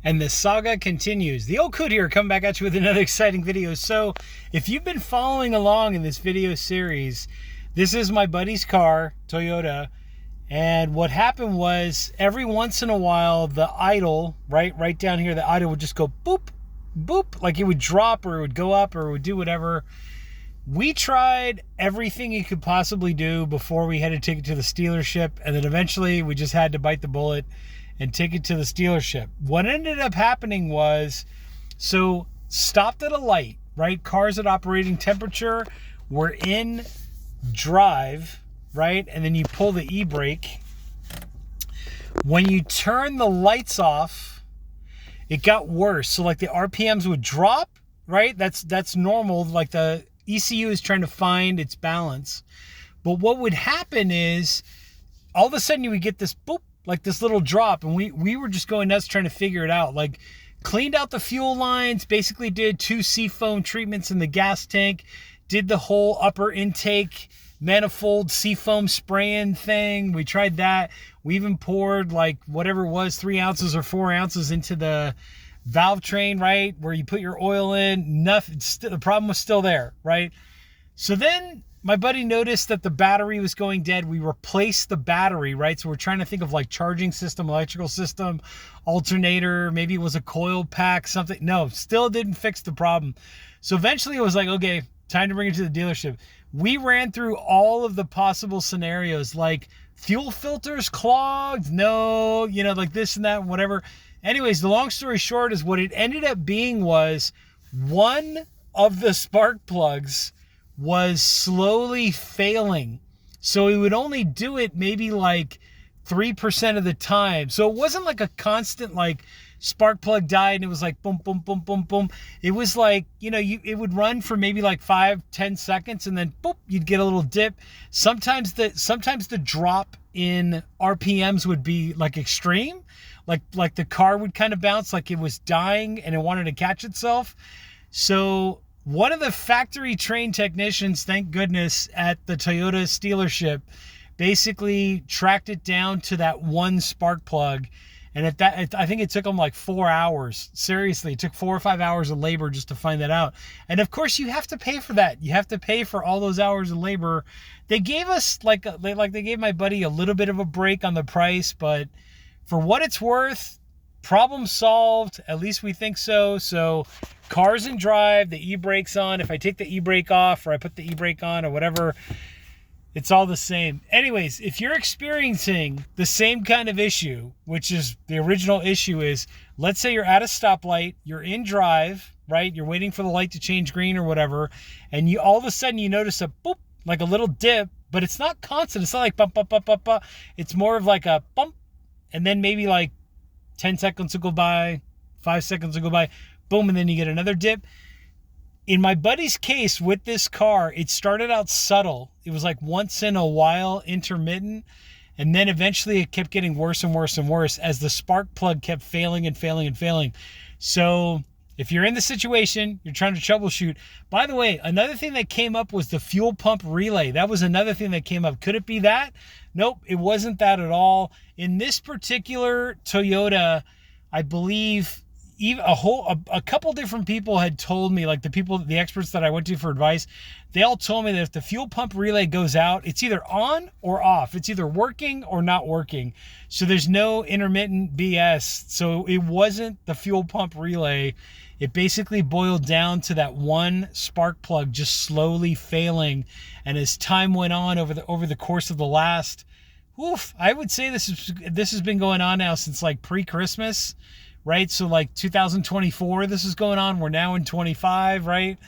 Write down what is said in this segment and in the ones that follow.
And the saga continues. The old Coot here, coming back at you with another exciting video. So if you've been following along in this video series, this is my buddy's car, Toyota. And what happened was every once in a while, the idle, right down here, the idle would just go boop, boop, like it would drop or it would go up or it would do whatever. We tried everything you could possibly do before we had to take it to the dealership. And then eventually we just had to bite the bullet and take it to the dealership. What ended up happening was, so stopped at a light, right? Cars at operating temperature were in drive, right? And then you pull the e-brake. When you turn the lights off, it got worse. So like the RPMs would drop, right? That's normal. Like the ECU is trying to find its balance. But what would happen is all of a sudden you would get this boop, like this little drop, and we were just going nuts trying to figure it out. Like cleaned out the fuel lines, basically did 2 seafoam treatments in the gas tank, did the whole upper intake manifold seafoam spraying thing. We tried that. We even poured like whatever it was, 3 ounces or 4 ounces into the valve train, right, where you put your oil in. Nothing. The problem was still there, right? So then my buddy noticed that the battery was going dead. We replaced the battery, right? So we're trying to think of like charging system, electrical system, alternator, maybe it was a coil pack, something. No, still didn't fix the problem. So eventually it was like, okay, time to bring it to the dealership. We ran through all of the possible scenarios, like fuel filters clogged, no, like this and that, whatever. Anyways, the long story short is what it ended up being was one of the spark plugs was slowly failing. So he would only do it maybe like 3% of the time. So it wasn't like a constant like spark plug died and it was like boom, boom, boom, boom, boom. It was like, it would run for maybe like 5-10 seconds and then boop, you'd get a little dip. Sometimes the drop in RPMs would be like extreme. Like the car would kind of bounce like it was dying and it wanted to catch itself. So one of the factory trained technicians, thank goodness, at the Toyota dealership basically tracked it down to that one spark plug. And I think it took them like 4 hours. Seriously, it took 4 or 5 hours of labor just to find that out. And of course, you have to pay for that. You have to pay for all those hours of labor. They gave us they gave my buddy a little bit of a break on the price, but for what it's worth, problem solved. At least we think so. So car's in drive, the e-brake's on. If I take the e-brake off or I put the e-brake on or whatever, it's all the same. Anyways, if you're experiencing the same kind of issue, which is the original issue is, let's say you're at a stoplight, you're in drive, right? You're waiting for the light to change green or whatever, and you all of a sudden you notice a boop, like a little dip, but it's not constant. It's not like bump, bump, bump, bump, bump. It's more of like a bump, and then maybe like 10 seconds will go by, 5 seconds will go by, boom, and then you get another dip. In my buddy's case with this car, it started out subtle. It was like once in a while intermittent, and then eventually it kept getting worse and worse and worse as the spark plug kept failing and failing and failing. So if you're in the situation, you're trying to troubleshoot. By the way, another thing that came up was the fuel pump relay. That was another thing that came up. Could it be that? Nope, it wasn't that at all. In this particular Toyota, I believe even a couple different people had told me, like the experts that I went to for advice, they all told me that if the fuel pump relay goes out, it's either on or off. It's either working or not working. So there's no intermittent BS. So it wasn't the fuel pump relay. It basically boiled down to that one spark plug just slowly failing. And as time went on over the course of the last, I would say this has been going on now since like pre-Christmas, right? So like 2024, this is going on. We're now in 25, right?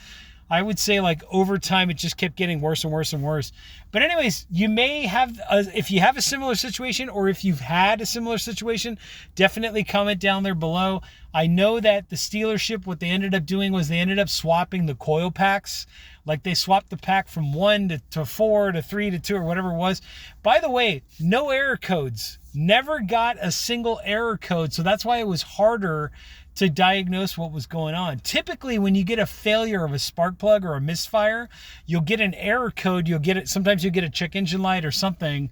I would say like over time, it just kept getting worse and worse and worse. But anyways, you may have, if you have a similar situation or if you've had a similar situation, definitely comment down there below. I know that the dealership, what they ended up doing was they ended up swapping the coil packs. Like they swapped the pack from 1 to 4 to 3 to 2 or whatever it was. By the way, no error codes. Never got a single error code. So that's why it was harder to diagnose what was going on. Typically, when you get a failure of a spark plug or a misfire, you'll get an error code. You'll get it. Sometimes you'll get a check engine light or something.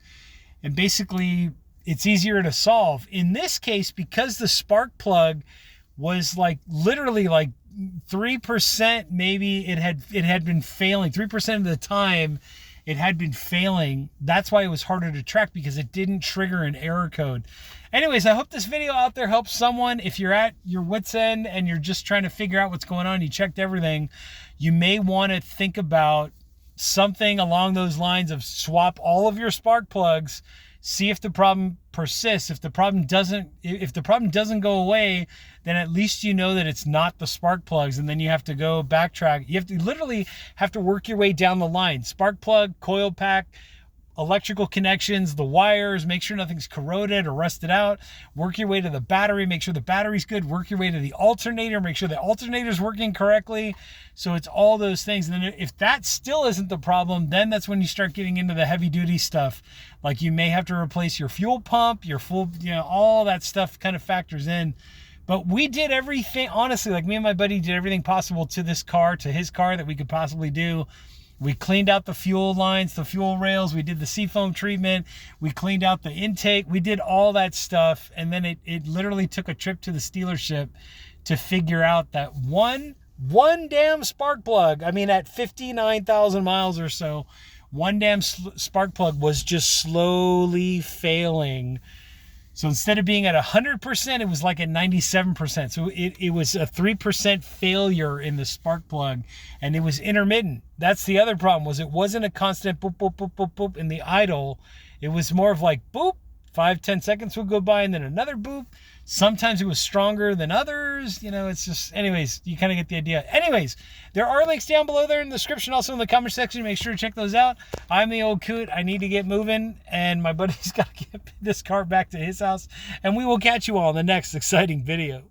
And basically, it's easier to solve. In this case, because the spark plug was like literally like 3%, maybe it had been failing. 3% of the time it had been failing. That's why it was harder to track, because it didn't trigger an error code. Anyways, I hope this video out there helps someone. If you're at your wit's end and you're just trying to figure out what's going on, you checked everything, you may want to think about something along those lines of swap all of your spark plugs, see if the problem persists. If the problem doesn't go away, then at least you know that it's not the spark plugs, and then you have to go backtrack. You have to literally work your way down the line. Spark plug, coil pack, electrical connections, the wires, make sure nothing's corroded or rusted out. Work your way to the battery, make sure the battery's good. Work your way to the alternator, make sure the alternator's working correctly. So it's all those things. And then if that still isn't the problem, then that's when you start getting into the heavy duty stuff. Like you may have to replace your fuel pump, your full, all that stuff kind of factors in. But we did everything, honestly, like me and my buddy did everything possible to his car that we could possibly do. We cleaned out the fuel lines, the fuel rails. We did the seafoam treatment. We cleaned out the intake. We did all that stuff. And then it literally took a trip to the dealership to figure out that one damn spark plug. I mean, at 59,000 miles or so, one damn spark plug was just slowly failing. So instead of being at 100%, it was like at 97%. So it was a 3% failure in the spark plug, and it was intermittent. That's the other problem, was it wasn't a constant boop, boop, boop, boop, boop in the idle. It was more of like boop, 5-10 seconds would go by and then another boop. Sometimes it was stronger than others. It's just, anyways, you kind of get the idea. Anyways, there are links down below there in the description, also in the comment section. Make sure to check those out. I'm the old coot. I need to get moving, and my buddy's got to get this car back to his house, and we will catch you all in the next exciting video.